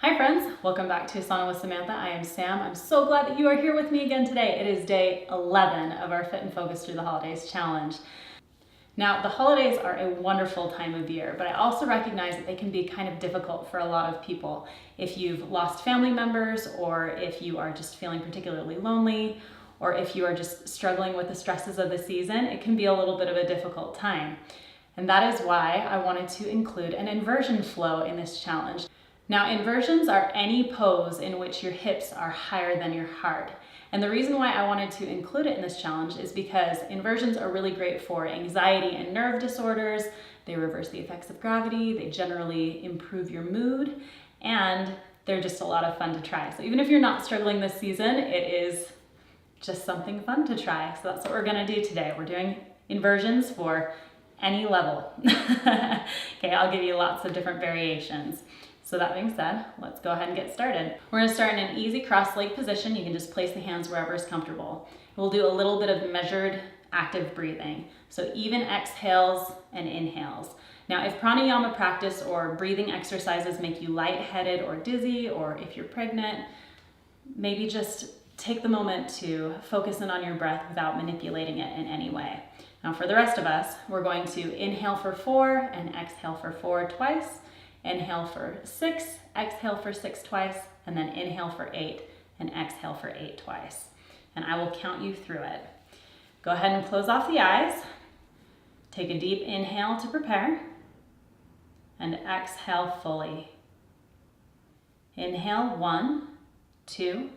Hi friends, welcome back to Sauna with Samantha. I am Sam. I'm so glad that you are here with me again today. It is day 11 of our Fit and Focus Through the Holidays challenge. Now, the holidays are a wonderful time of year, but I also recognize that they can be kind of difficult for a lot of people. If you've lost family members, or if you are just feeling particularly lonely, or if you are just struggling with the stresses of the season, it can be a little bit of a difficult time. And that is why I wanted to include an inversion flow in this challenge. Now, inversions are any pose in which your hips are higher than your heart. And the reason why I wanted to include it in this challenge is because inversions are really great for anxiety and nerve disorders. They reverse the effects of gravity. They generally improve your mood, and they're just a lot of fun to try. So even if you're not struggling this season, it is just something fun to try. So that's what we're gonna do today. We're doing inversions for any level. Okay, I'll give you lots of different variations. So that being said, let's go ahead and get started. We're gonna start in an easy cross-leg position. You can just place the hands wherever is comfortable. We'll do a little bit of measured active breathing. So even exhales and inhales. Now, if pranayama practice or breathing exercises make you lightheaded or dizzy, or if you're pregnant, maybe just take the moment to focus in on your breath without manipulating it in any way. Now, for the rest of us, we're going to inhale for 4 and exhale for 4 twice. Inhale for 6, exhale for 6 twice, and then inhale for 8 and exhale for 8 twice. And I will count you through it. Go ahead and close off the eyes. Take a deep inhale to prepare, and exhale fully. Inhale 1, 2,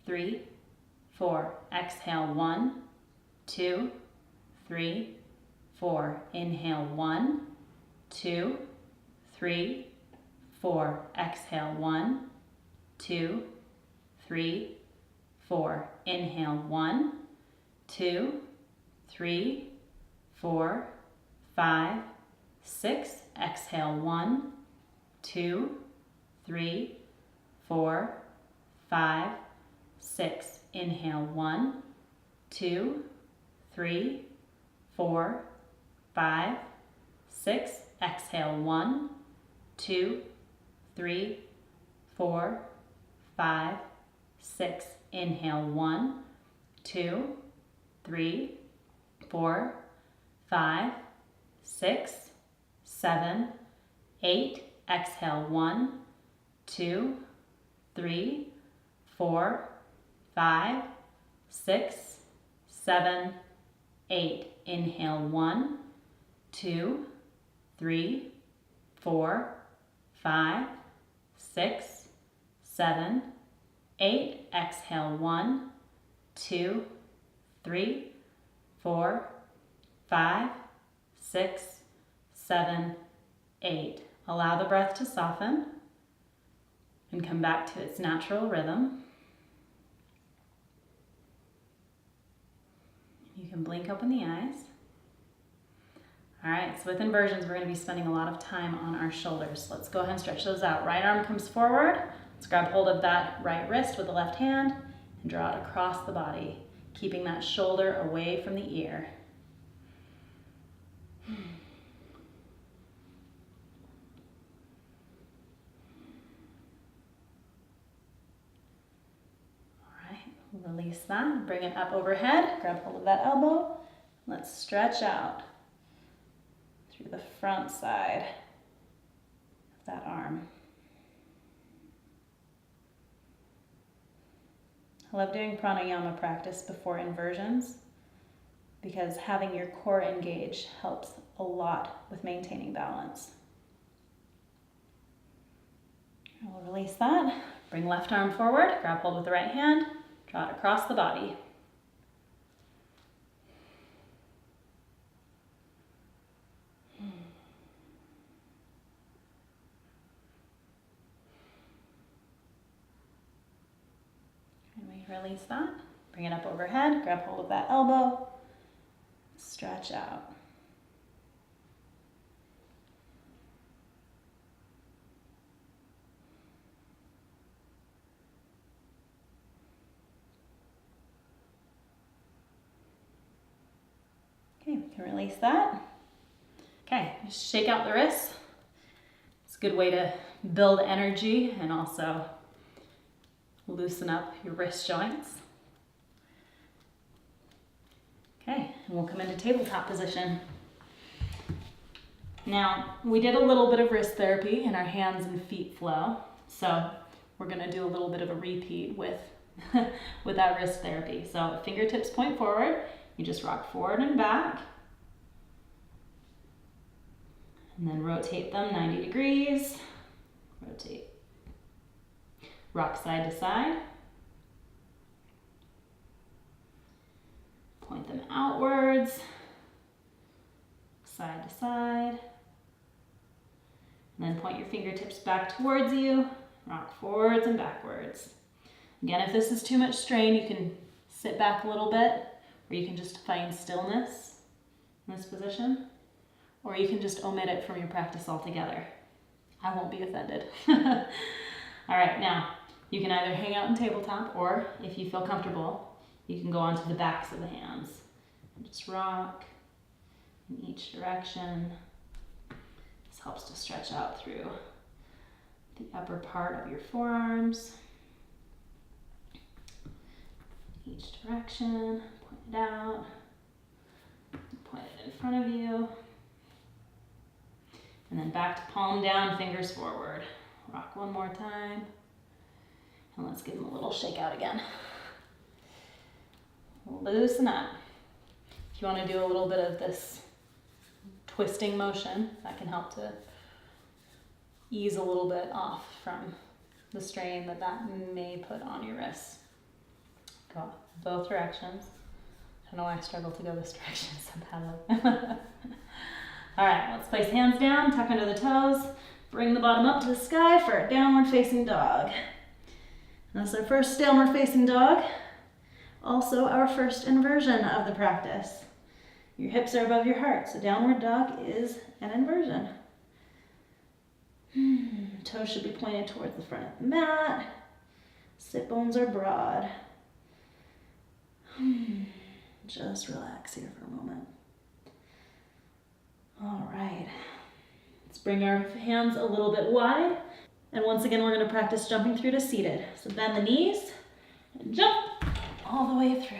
3, 4. Exhale 1, 2, 3, 4. Inhale 1, 2, 3, 4. Exhale 1, 2, 3, 4. Inhale 1, 2, 3, 4, 5, 6. Exhale 1, 2, 3, 4, 5, 6. Inhale 1, 2, 3, 4, 5, 6. Exhale 1, 2, 3, 4, 5, 6. Inhale 1, 2, 3, 4, 5, 6, 7, 8. Exhale 1, 2, 3, 4, 5, 6, 7, 8. Inhale 1, 2, 3, 4, 5, 6, 7, 8. Exhale 1, 2, 3, 4, 5, 6, 7, 8. Allow the breath to soften and come back to its natural rhythm. You can blink open the eyes. All right, so with inversions, we're gonna be spending a lot of time on our shoulders. Let's go ahead and stretch those out. Right arm comes forward. Let's grab hold of that right wrist with the left hand and draw it across the body, keeping that shoulder away from the ear. All right, release that. Bring it up overhead. Grab hold of that elbow. Let's stretch out through the front side of that arm. I love doing pranayama practice before inversions because having your core engaged helps a lot with maintaining balance. We'll release that. Bring left arm forward, grab hold with the right hand, draw it across the body. Release that, bring it up overhead, grab hold of that elbow, stretch out. Okay, we can release that. Okay, just shake out the wrists. Let's a good way to build energy and also loosen up your wrist joints. Okay, and we'll come into tabletop position. Now, we did a little bit of wrist therapy in our hands and feet flow, so we're gonna do a little bit of a repeat with, with that wrist therapy. So fingertips point forward, you just rock forward and back, and then rotate them 90 degrees, rotate, rock side to side, point them outwards, side to side, and then point your fingertips back towards you, rock forwards and backwards. Again, if this is too much strain, you can sit back a little bit, or you can just find stillness in this position, or you can just omit it from your practice altogether. I won't be offended. All right, now you can either hang out in tabletop, or if you feel comfortable, you can go onto the backs of the hands and just rock in each direction. This helps to stretch out through the upper part of your forearms. Each direction, point it out, point it in front of you. And then back to palm down, fingers forward. Rock one more time. And let's give them a little shake out again. Loosen up. If you want to do a little bit of this twisting motion, that can help to ease a little bit off from the strain that may put on your wrists. Go both directions. I don't know why I struggle to go this direction so badly. All right, let's place hands down, tuck under the toes, bring the bottom up to the sky for a downward facing dog. That's our first downward facing dog. Also our first inversion of the practice. Your hips are above your heart, so downward dog is an inversion. Toes should be pointed towards the front of the mat. Sit bones are broad. Just relax here for a moment. All right, let's bring our hands a little bit wide. And once again, we're gonna practice jumping through to seated. So bend the knees and jump all the way through.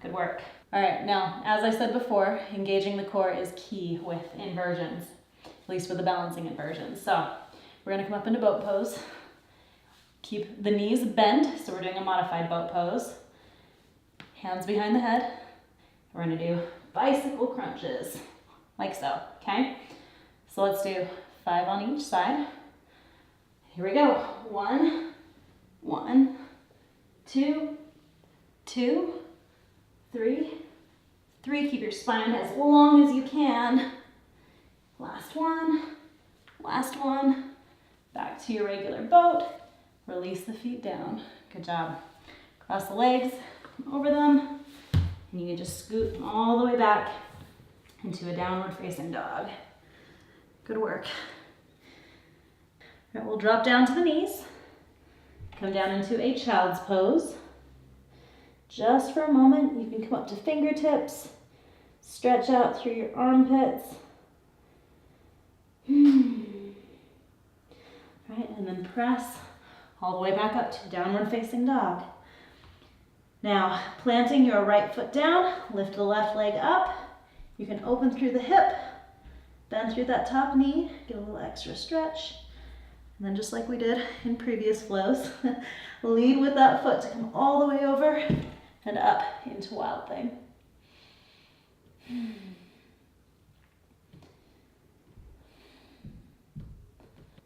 Good work. All right, now, as I said before, engaging the core is key with inversions, at least with the balancing inversions. So we're gonna come up into boat pose. Keep the knees bent, so we're doing a modified boat pose. Hands behind the head. We're gonna do bicycle crunches, like so, okay? So let's do 5 on each side. Here we go. 1, 1, 2, 2, 3, 3. Keep your spine as long as you can. Last one. Back to your regular boat. Release the feet down. Good job. Cross the legs over them, and you can just scoot all the way back into a downward facing dog. Good work. All right, we'll drop down to the knees. Come down into a child's pose. Just for a moment, you can come up to fingertips, stretch out through your armpits. All right, and then press all the way back up to downward facing dog. Now, planting your right foot down, lift the left leg up. You can open through the hip, bend through that top knee, get a little extra stretch. And then just like we did in previous flows, lead with that foot to come all the way over and up into Wild Thing. And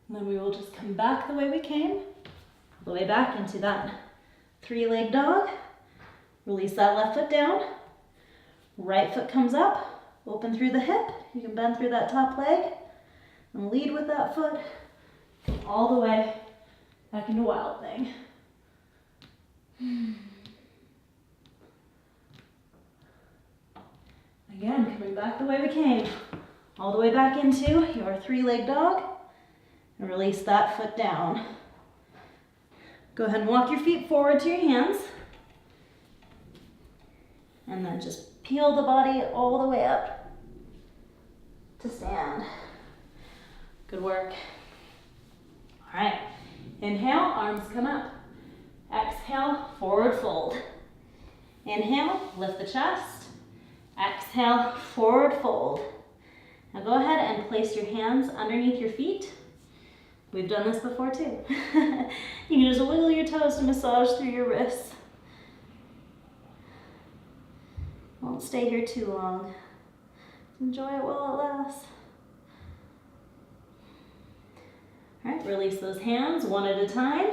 then we will just come back the way we came, all the way back into that 3-leg dog. Release that left foot down. Right foot comes up, open through the hip. You can bend through that top leg and lead with that foot all the way back into Wild Thing. Again, coming back the way we came, all the way back into your 3-leg dog, and release that foot down. Go ahead and walk your feet forward to your hands, and then just peel the body all the way up to stand. Good work. All right, inhale, arms come up. Exhale, forward fold. Inhale, lift the chest. Exhale, forward fold. Now go ahead and place your hands underneath your feet. We've done this before too. You can just wiggle your toes to massage through your wrists. Won't stay here too long. Enjoy it while it lasts. All right, release those hands one at a time.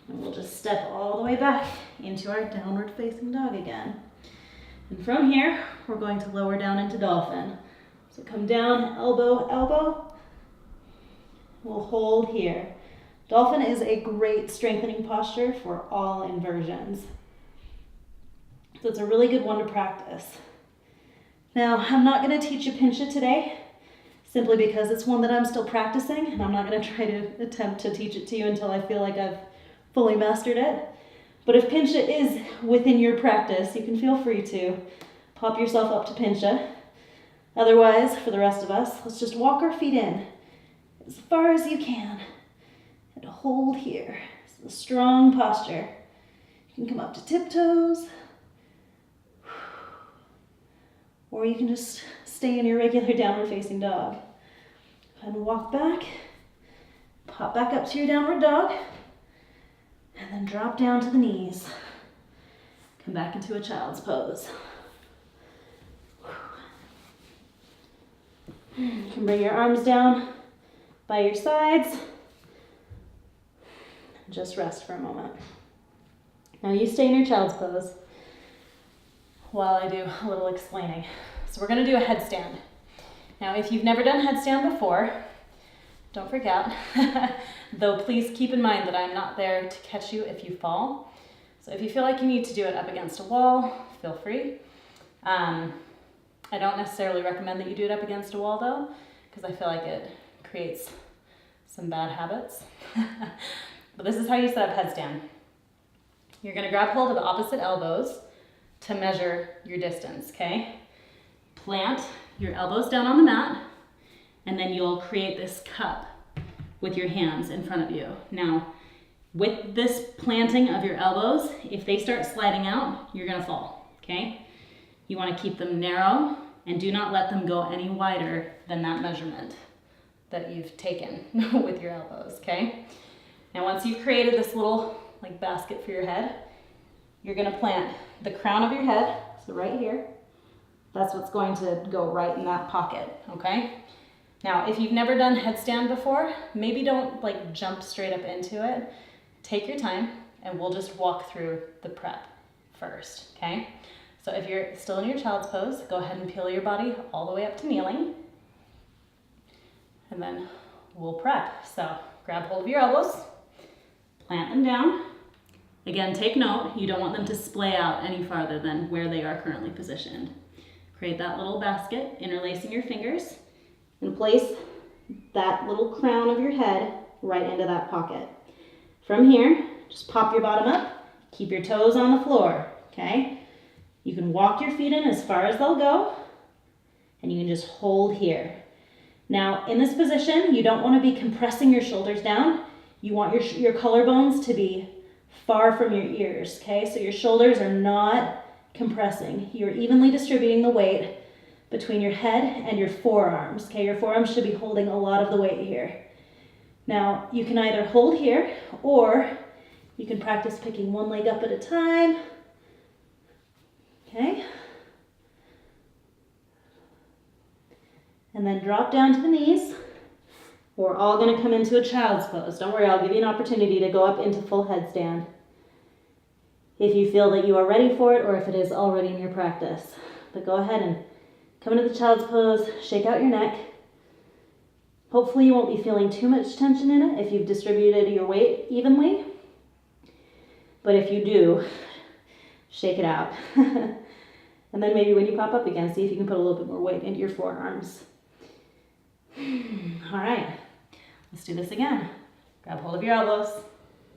And we'll just step all the way back into our downward facing dog again. And from here, we're going to lower down into dolphin. So come down, elbow, elbow. We'll hold here. Dolphin is a great strengthening posture for all inversions. So it's a really good one to practice. Now, I'm not going to teach you pincha today, simply because it's one that I'm still practicing, and I'm not going to try to attempt to teach it to you until I feel like I've fully mastered it. But if pincha is within your practice, you can feel free to pop yourself up to pincha. Otherwise, for the rest of us, let's just walk our feet in as far as you can and hold here. It's a strong posture. You can come up to tiptoes, or you can just stay in your regular downward facing dog. And walk back, pop back up to your downward dog, and then drop down to the knees. Come back into a child's pose. You can bring your arms down by your sides. Just rest for a moment. Now you stay in your child's pose while I do a little explaining. So we're going to do a headstand. Now if you've never done headstand before, don't freak out. Though please keep in mind that I'm not there to catch you if you fall. So if you feel like you need to do it up against a wall, feel free. I don't necessarily recommend that you do it up against a wall though, because I feel like it creates some bad habits. But this is how you set up headstand. You're going to grab hold of the opposite elbows to measure your distance, okay? Plant your elbows down on the mat, and then you'll create this cup with your hands in front of you. Now, with this planting of your elbows, if they start sliding out, you're going to fall, okay? You want to keep them narrow and do not let them go any wider than that measurement that you've taken with your elbows, okay? Now once you've created this little like basket for your head, you're going to plant the crown of your head, so right here. That's what's going to go right in that pocket, okay? Now if you've never done headstand before, maybe don't like jump straight up into it. Take your time and we'll just walk through the prep first, okay? So if you're still in your child's pose, go ahead and peel your body all the way up to kneeling. And then we'll prep. So grab hold of your elbows, plant them down. Again, take note, you don't want them to splay out any farther than where they are currently positioned. Create that little basket, interlacing your fingers, and place that little crown of your head right into that pocket. From here, just pop your bottom up, keep your toes on the floor, okay? You can walk your feet in as far as they'll go, and you can just hold here. Now, in this position, you don't want to be compressing your shoulders down. You want your collarbones to be far from your ears, okay? So your shoulders are not compressing. You're evenly distributing the weight between your head and your forearms, okay? Your forearms should be holding a lot of the weight here. Now, you can either hold here, or you can practice picking one leg up at a time, okay? And then drop down to the knees. We're all going to come into a child's pose. Don't worry, I'll give you an opportunity to go up into full headstand if you feel that you are ready for it or if it is already in your practice. But go ahead and come into the child's pose, shake out your neck. Hopefully you won't be feeling too much tension in it if you've distributed your weight evenly. But if you do, shake it out. And then maybe when you pop up again, see if you can put a little bit more weight into your forearms. All right, let's do this again. Grab hold of your elbows,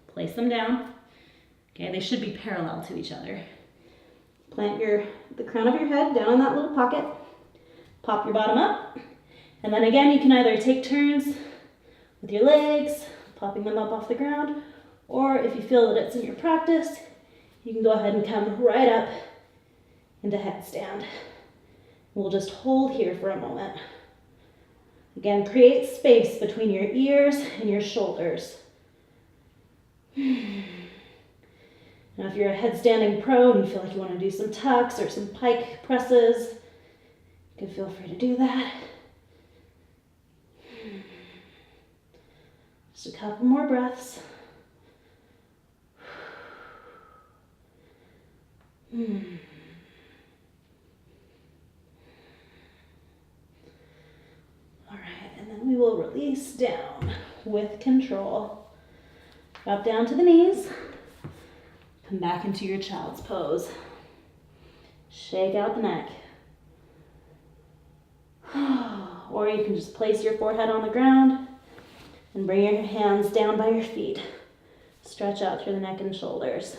place them down. Okay, they should be parallel to each other. Plant the crown of your head down in that little pocket. Pop your bottom up. And then again, you can either take turns with your legs, popping them up off the ground, or if you feel that it's in your practice, you can go ahead and come right up into headstand. We'll just hold here for a moment. Again, create space between your ears and your shoulders. Now, if you're a headstanding pro and you feel like you want to do some tucks or some pike presses, you can feel free to do that. Just a couple more breaths. All right, and then we will release down with control. Drop down to the knees. Come back into your child's pose. Shake out the neck. Or you can just place your forehead on the ground and bring your hands down by your feet. Stretch out through the neck and shoulders.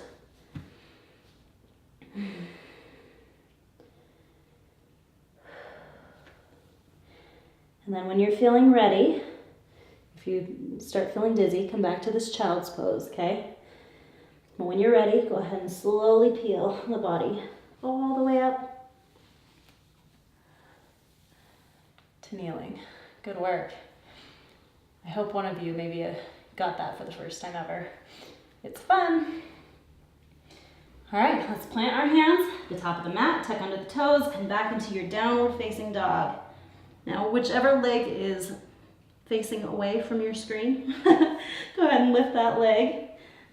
And then when you're feeling ready, if you start feeling dizzy, come back to this child's pose, okay? And when you're ready, go ahead and slowly peel the body all the way up to kneeling. Good work. I hope one of you maybe got that for the first time ever. It's fun. All right, let's plant our hands at the top of the mat, tuck under the toes, come back into your downward facing dog. Now, whichever leg is facing away from your screen, go ahead and lift that leg,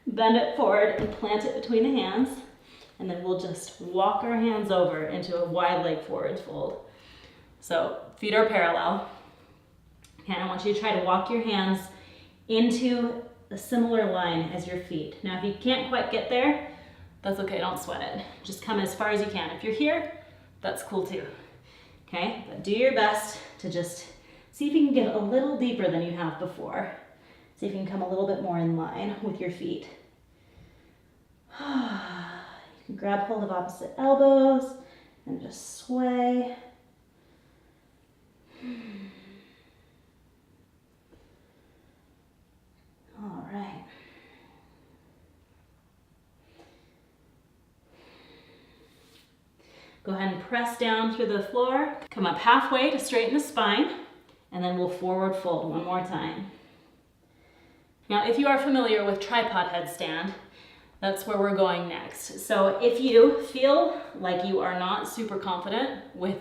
bend it forward and plant it between the hands. And then we'll just walk our hands over into a wide leg forward fold. So feet are parallel. And I want you to try to walk your hands into a similar line as your feet. Now, if you can't quite get there, that's okay, don't sweat it. Just come as far as you can. If you're here, that's cool too. Okay, but do your best to just see if you can get a little deeper than you have before. See if you can come a little bit more in line with your feet. You can grab hold of opposite elbows and just sway. All right. Go ahead and press down through the floor. Come up halfway to straighten the spine, and then we'll forward fold one more time. Now, if you are familiar with tripod headstand, that's where we're going next. So if you feel like you are not super confident with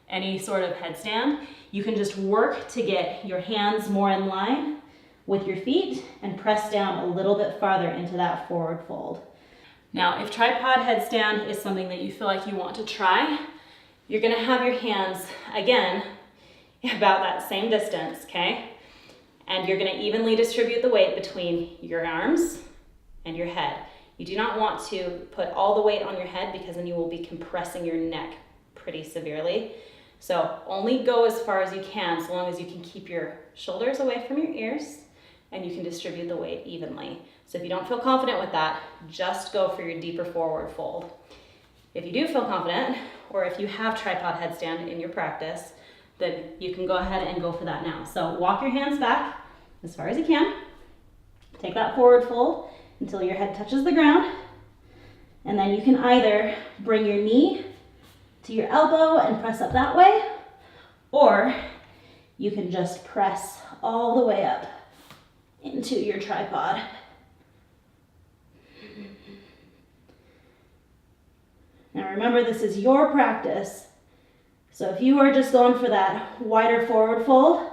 any sort of headstand, you can just work to get your hands more in line with your feet and press down a little bit farther into that forward fold. Now, if tripod headstand is something that you feel like you want to try, you're gonna have your hands, again, about that same distance, okay? And you're gonna evenly distribute the weight between your arms and your head. You do not want to put all the weight on your head because then you will be compressing your neck pretty severely. So only go as far as you can, so long as you can keep your shoulders away from your ears and you can distribute the weight evenly. So if you don't feel confident with that, just go for your deeper forward fold. If you do feel confident, or if you have tripod headstand in your practice, then you can go ahead and go for that now. So walk your hands back as far as you can. Take that forward fold until your head touches the ground. And then you can either bring your knee to your elbow and press up that way, or you can just press all the way up into your tripod. Now remember, this is your practice. So if you are just going for that wider forward fold,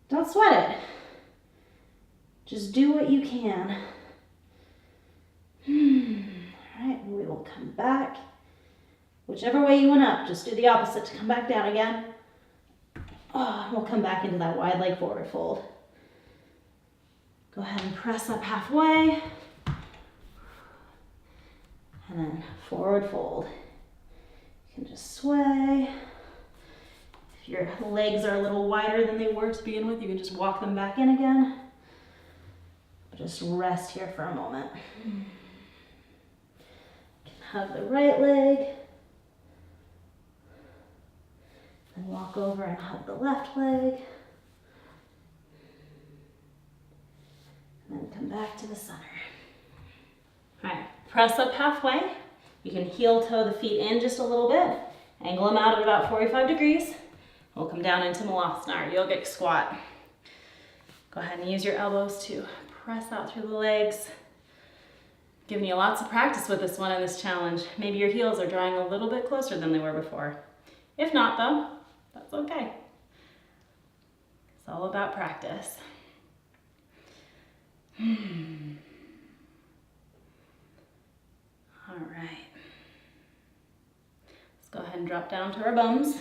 don't sweat it. Just do what you can. All right, we will come back. Whichever way you went up, just do the opposite to come back down again. We'll come back into that wide leg forward fold. Go ahead and press up halfway. And then forward fold. You can just sway. If your legs are a little wider than they were to begin with, you can just walk them back in again. Just rest here for a moment. You can hug the right leg. And walk over and hug the left leg. back to the center. All right, press up halfway. You can heel toe the feet in just a little bit. Angle them out at about 45 degrees. We'll come down into Malasana, or yogic squat. Go ahead and use your elbows to press out through the legs. Giving you lots of practice with this one in this challenge. Maybe your heels are drawing a little bit closer than they were before. If not though, that's okay. It's all about practice. All right. Let's go ahead and drop down to our bums.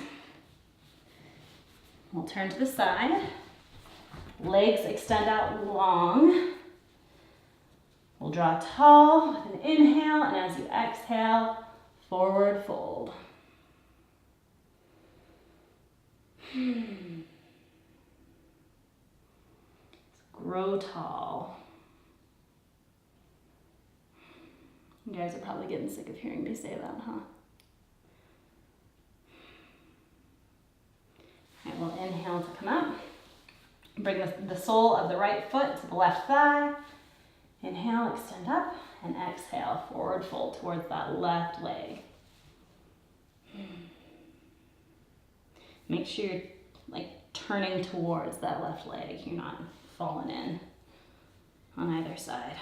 We'll turn to the side. Legs extend out long. We'll draw tall with an inhale, and as you exhale, forward fold. Grow tall. You guys are probably getting sick of hearing me say that, huh? All right, we'll inhale to come up. Bring the sole of the right foot to the left thigh. Inhale, extend up, and exhale, forward fold towards that left leg. Make sure you're like turning towards that left leg. You're not falling in on either side.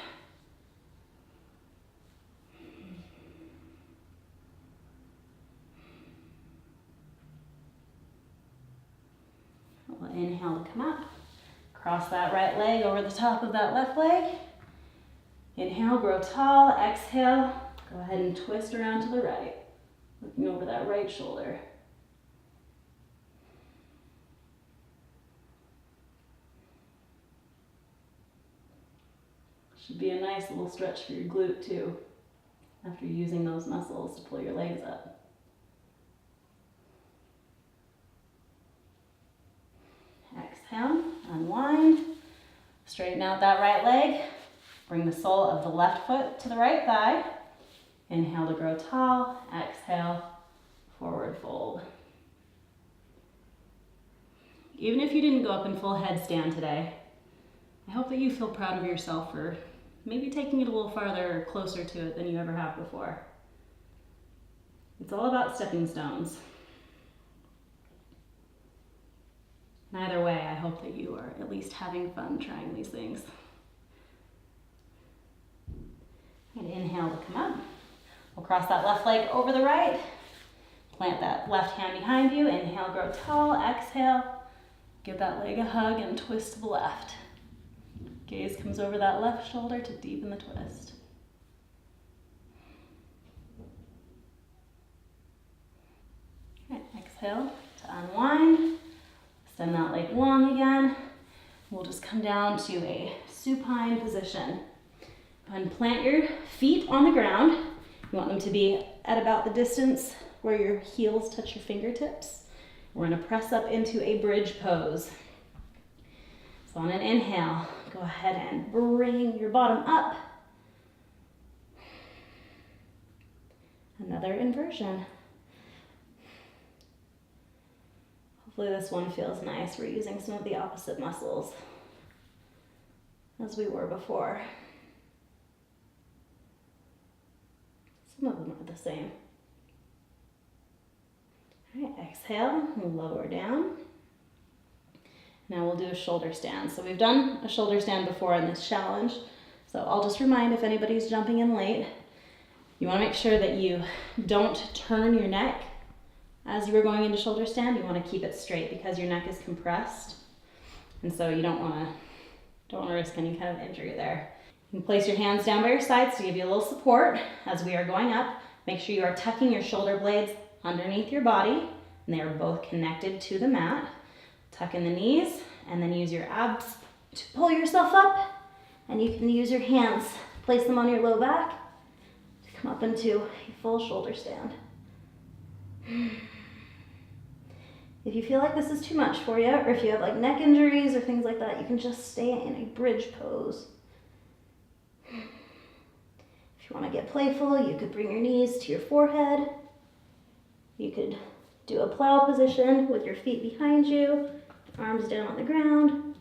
We'll inhale to come up. Cross that right leg over the top of that left leg. Inhale, grow tall. Exhale, go ahead and twist around to the right, looking over that right shoulder. Should be a nice little stretch for your glute too, after using those muscles to pull your legs up. Exhale, unwind. Straighten out that right leg. Bring the sole of the left foot to the right thigh. Inhale to grow tall. Exhale, forward fold. Even if you didn't go up in full headstand today, I hope that you feel proud of yourself for maybe taking it a little farther or closer to it than you ever have before. It's all about stepping stones. And either way, I hope that you are at least having fun trying these things. And inhale to come up. We'll cross that left leg over the right. Plant that left hand behind you. Inhale, grow tall. Exhale, give that leg a hug and twist to the left. Gaze comes over that left shoulder to deepen the twist. All right, exhale to unwind. Extend that leg long again. We'll just come down to a supine position. And plant your feet on the ground. You want them to be at about the distance where your heels touch your fingertips. We're going to press up into a bridge pose. So on an inhale, go ahead and bring your bottom up. Another inversion. Hopefully this one feels nice. We're using some of the opposite muscles as we were before. Some of them are the same. All right, exhale, lower down. Now we'll do a shoulder stand. So we've done a shoulder stand before in this challenge. So I'll just remind if anybody's jumping in late, you want to make sure that you don't turn your neck as you are going into shoulder stand. You want to keep it straight because your neck is compressed. And so you don't want to risk any kind of injury there. You can place your hands down by your sides to give you a little support as we are going up. Make sure you are tucking your shoulder blades underneath your body, and they are both connected to the mat. Tuck in the knees, and then use your abs to pull yourself up, and you can use your hands, place them on your low back to come up into a full shoulder stand. If you feel like this is too much for you, or if you have like neck injuries or things like that, you can just stay in a bridge pose. If you want to get playful, you could bring your knees to your forehead. You could do a plow position with your feet behind you, arms down on the ground.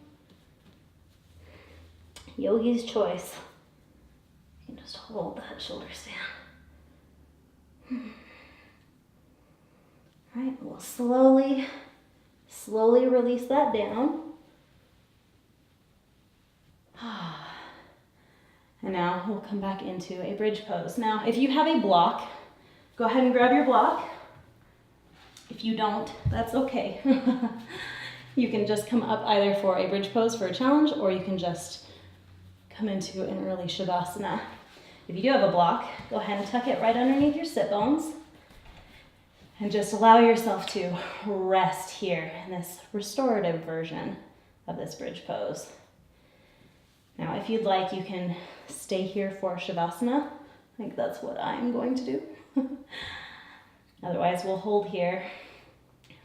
yogi's choice. You can just hold that shoulder stand. All right, we'll slowly release that down. And now we'll come back into a bridge pose. Now, if you have a block, go ahead and grab your block. If you don't, that's okay. You can just come up either for a bridge pose for a challenge, or you can just come into an early Shavasana. If you do have a block, go ahead and tuck it right underneath your sit bones and just allow yourself to rest here in this restorative version of this bridge pose. Now, if you'd like, you can stay here for Shavasana. I think that's what I'm going to do. Otherwise, we'll hold here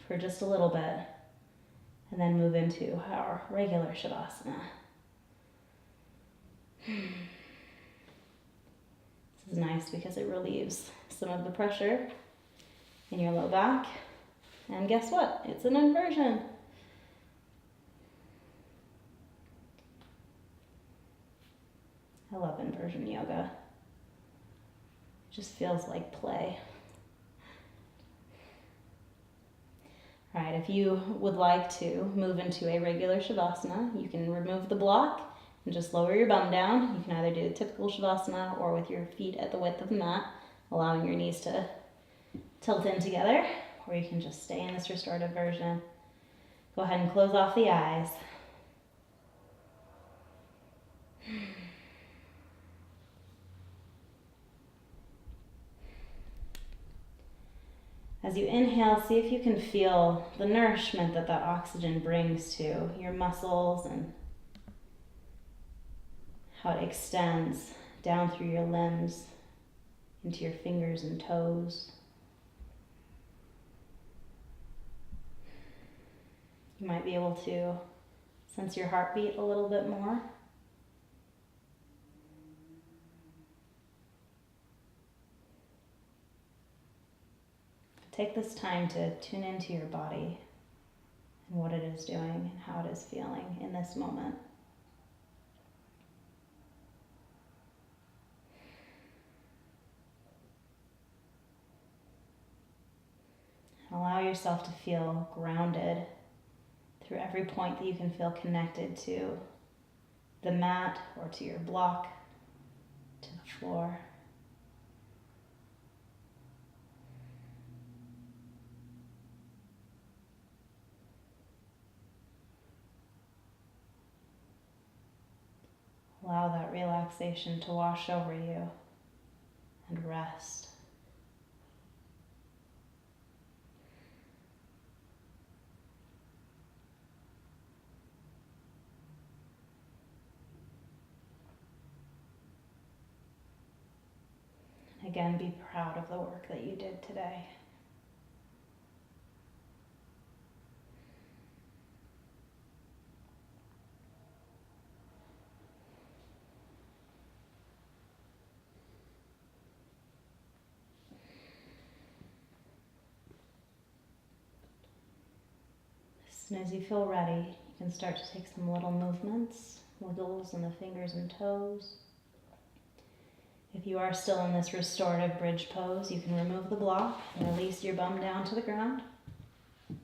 for just a little bit and then move into our regular Shavasana. This is nice because it relieves some of the pressure in your low back. And guess what? It's an inversion. I love inversion yoga. It just feels like play. All right, if you would like to move into a regular Shavasana, you can remove the block and just lower your bum down. You can either do a typical Shavasana or with your feet at the width of the mat, allowing your knees to tilt in together, or you can just stay in this restorative version. Go ahead and close off the eyes. As you inhale, see if you can feel the nourishment that that oxygen brings to your muscles and how it extends down through your limbs into your fingers and toes. You might be able to sense your heartbeat a little bit more. Take this time to tune into your body and what it is doing and how it is feeling in this moment. Allow yourself to feel grounded through every point that you can feel connected to the mat or to your block, to the floor. Allow that relaxation to wash over you and rest. Again, be proud of the work that you did today. As soon as you feel ready, you can start to take some little movements, wiggles in the fingers and toes. If you are still in this restorative bridge pose, you can remove the block and release your bum down to the ground. And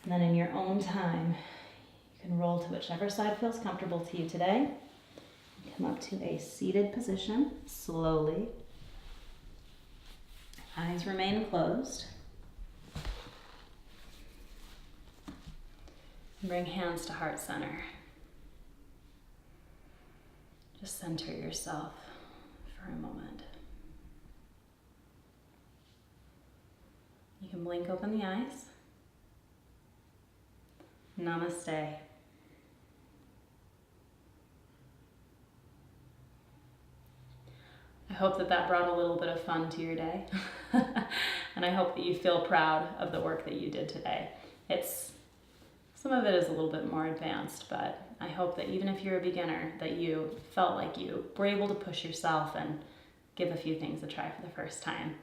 then in your own time, you can roll to whichever side feels comfortable to you today. Come up to a seated position slowly. Eyes remain closed. And bring hands to heart center. Just center yourself for a moment. You can blink open the eyes. Namaste. I hope that brought a little bit of fun to your day. And I hope that you feel proud of the work that you did today. Some of it is a little bit more advanced, but I hope that even if you're a beginner, that you felt like you were able to push yourself and give a few things a try for the first time.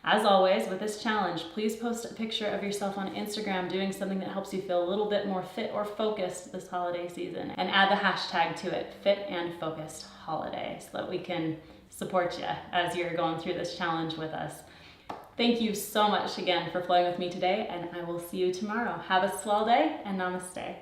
As always, with this challenge, please post a picture of yourself on Instagram doing something that helps you feel a little bit more fit or focused this holiday season, and add the hashtag to it, Fit and Focused Holiday, so that we can support you as you're going through this challenge with us. Thank you so much again for flowing with me today, and I will see you tomorrow. Have a swell day, and namaste.